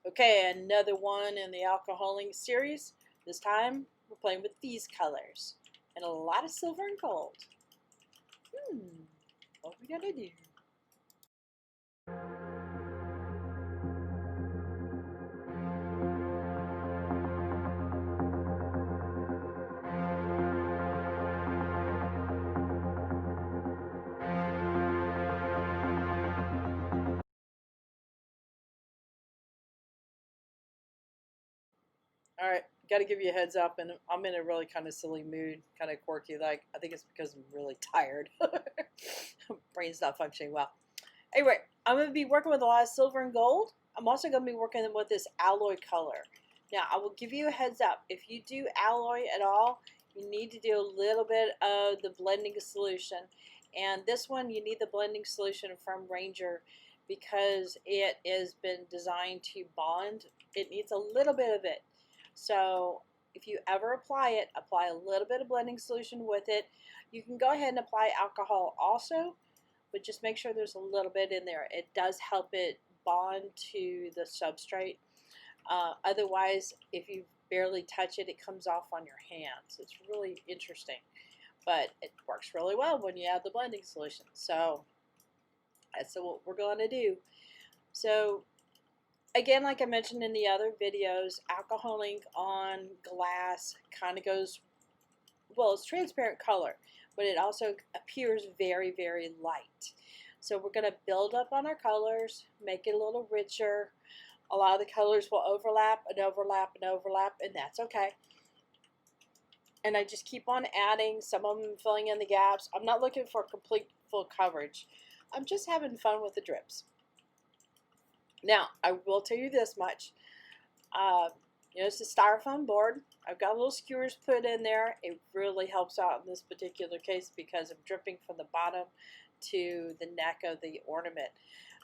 Okay, another one in the alcoholing series. This time we're playing with these colors and a lot of silver and gold. What are we gonna do? All right, got to give you a heads up, and I'm in a really kind of silly mood, kind of quirky. Like I think it's because I'm really tired. Brain's not functioning well. Anyway, I'm going to be working with a lot of silver and gold. I'm also going to be working with this alloy color. Now, I will give you a heads up. If you do alloy at all, you need to do a little bit of the blending solution. And this one, you need the blending solution from Ranger because it has been designed to bond. It needs a little bit of it. So if you ever apply it, apply a little bit of blending solution with it. You can go ahead and apply alcohol also, but just make sure there's a little bit in there. It does help it bond to the substrate. Otherwise, if you barely touch it, it comes off on your hands. It's really interesting, but it works really well when you add the blending solution. So that's what we're going to do. So again, like I mentioned in the other videos, alcohol ink on glass kind of goes, well, it's transparent color, but it also appears very, very light. So we're going to build up on our colors, make it a little richer. A lot of the colors will overlap and overlap and overlap, and that's okay. And I just keep on adding, some of them filling in the gaps. I'm not looking for complete full coverage. I'm just having fun with the drips. Now, I will tell you this much. It's a styrofoam board. I've got little skewers put in there. It really helps out in this particular case because I'm dripping from the bottom to the neck of the ornament.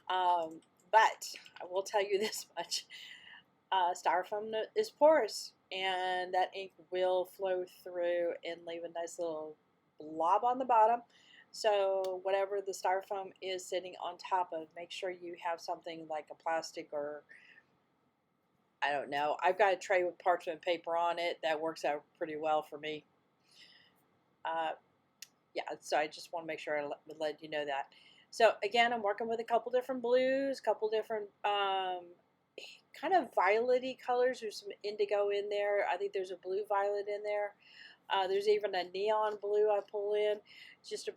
But I will tell you this much. Styrofoam is porous, and that ink will flow through and leave a nice little blob on the bottom. So whatever the styrofoam is sitting on top of, make sure you have something like a plastic or, I don't know. I've got a tray with parchment paper on it. That works out pretty well for me. Yeah, so I just want to make sure I let you know that. So again, I'm working with a couple different blues, couple different kind of violet-y colors. There's some indigo in there. I think there's a blue violet in there. There's even a neon blue I pull in just to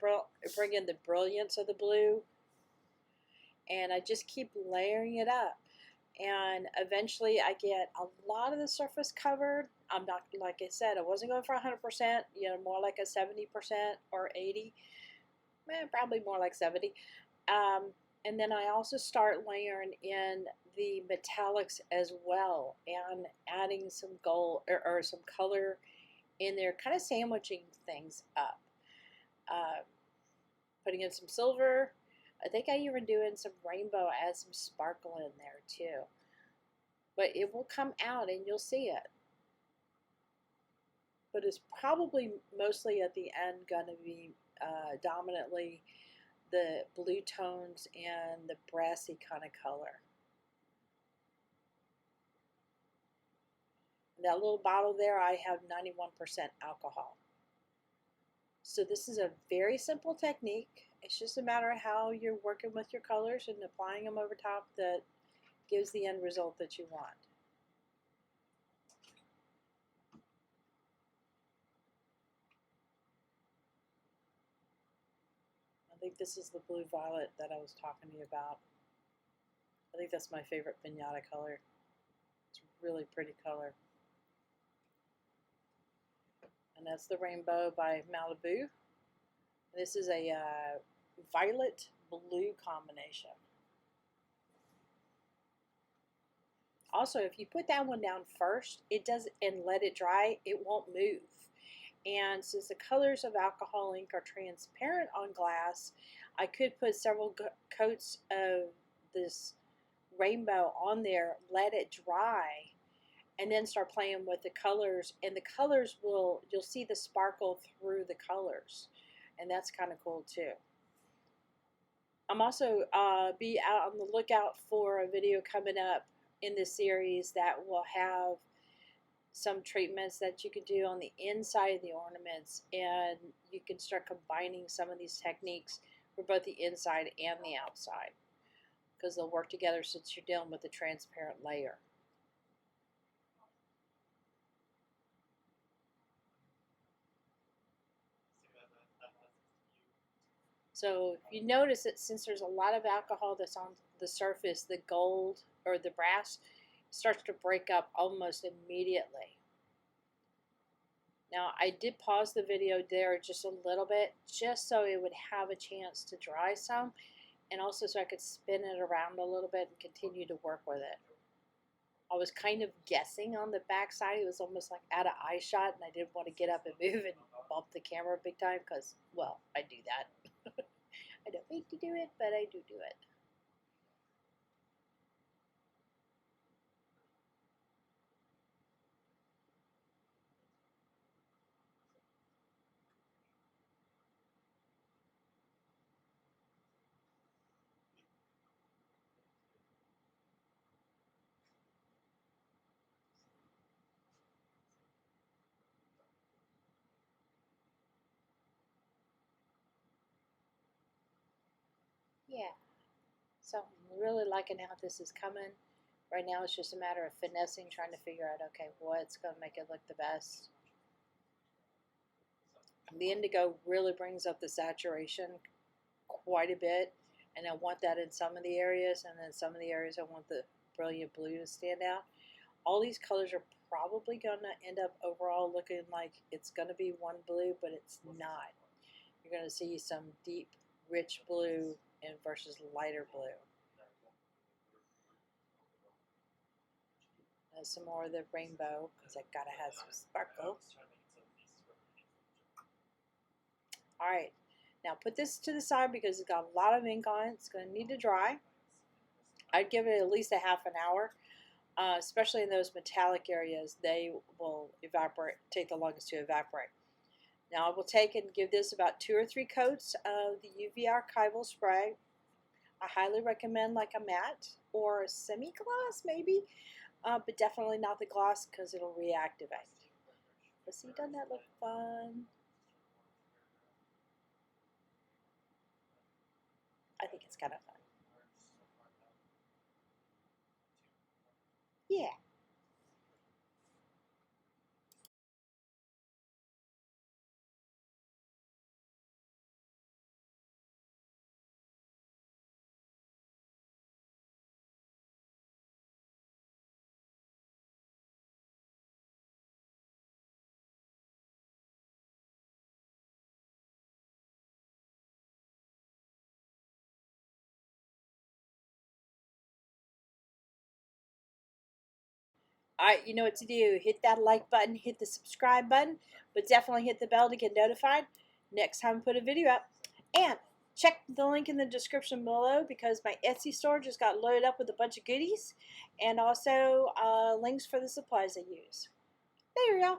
bring in the brilliance of the blue. And I just keep layering it up. And eventually I get a lot of the surface covered. I'm not, like I said, I wasn't going for 100%, more like a 70% or 80. Probably more like 70. And then I also start layering in the metallics as well and adding some gold or some color in there, kind of sandwiching things up. Putting in some silver. I think I even do in some rainbow, add some sparkle in there too. But it will come out and you'll see it. But it's probably mostly at the end going to be dominantly the blue tones and the brassy kind of color. That little bottle there, I have 91% alcohol. So this is a very simple technique. It's just a matter of how you're working with your colors and applying them over top that gives the end result that you want. I think this is the blue violet that I was talking to you about. I think that's my favorite pinata color. It's a really pretty color. And that's the Rainbow by Malibu. This is a violet blue combination. Also, if you put that one down first, it does, and let it dry, it won't move. And since the colors of alcohol ink are transparent on glass, I could put several coats of this rainbow on there, let it dry, and then start playing with the colors. And the colors you'll see the sparkle through the colors. And that's kind of cool too. I'm also be out on the lookout for a video coming up in this series that will have some treatments that you can do on the inside of the ornaments, and you can start combining some of these techniques for both the inside and the outside, because they'll work together since you're dealing with a transparent layer. So if you notice that since there's a lot of alcohol that's on the surface, the gold or the brass starts to break up almost immediately. Now I did pause the video there just a little bit just so it would have a chance to dry some, and also so I could spin it around a little bit and continue to work with it. I was kind of guessing on the back side. It was almost like out of eye shot, and I didn't want to get up and move and bump the camera big time because, well, I do that. I don't mean to do it, but I do it. Yeah. So I'm really liking how this is coming. Right now it's just a matter of finessing, trying to figure out, okay, what's going to make it look the best. The indigo really brings up the saturation quite a bit, and I want that in some of the areas, and then some of the areas I want the brilliant blue to stand out. All these colors are probably going to end up overall looking like it's going to be one blue, but it's not. You're going to see some deep, rich blue and versus lighter blue. Some more of the rainbow, because I gotta have some sparkle. Alright, now put this to the side because it's got a lot of ink on it. It's going to need to dry. I'd give it at least a half an hour, especially in those metallic areas. They will evaporate, take the longest to evaporate. Now I will take and give this about 2 or 3 coats of the UV archival spray. I highly recommend like a matte or a semi-gloss maybe, but definitely not the gloss because it'll reactivate. But see, doesn't that look fun? I think it's kind of fun. Yeah. Alright, you know what to do. Hit that like button, hit the subscribe button, but definitely hit the bell to get notified next time I put a video up. And check the link in the description below because my Etsy store just got loaded up with a bunch of goodies and also links for the supplies I use. There you go.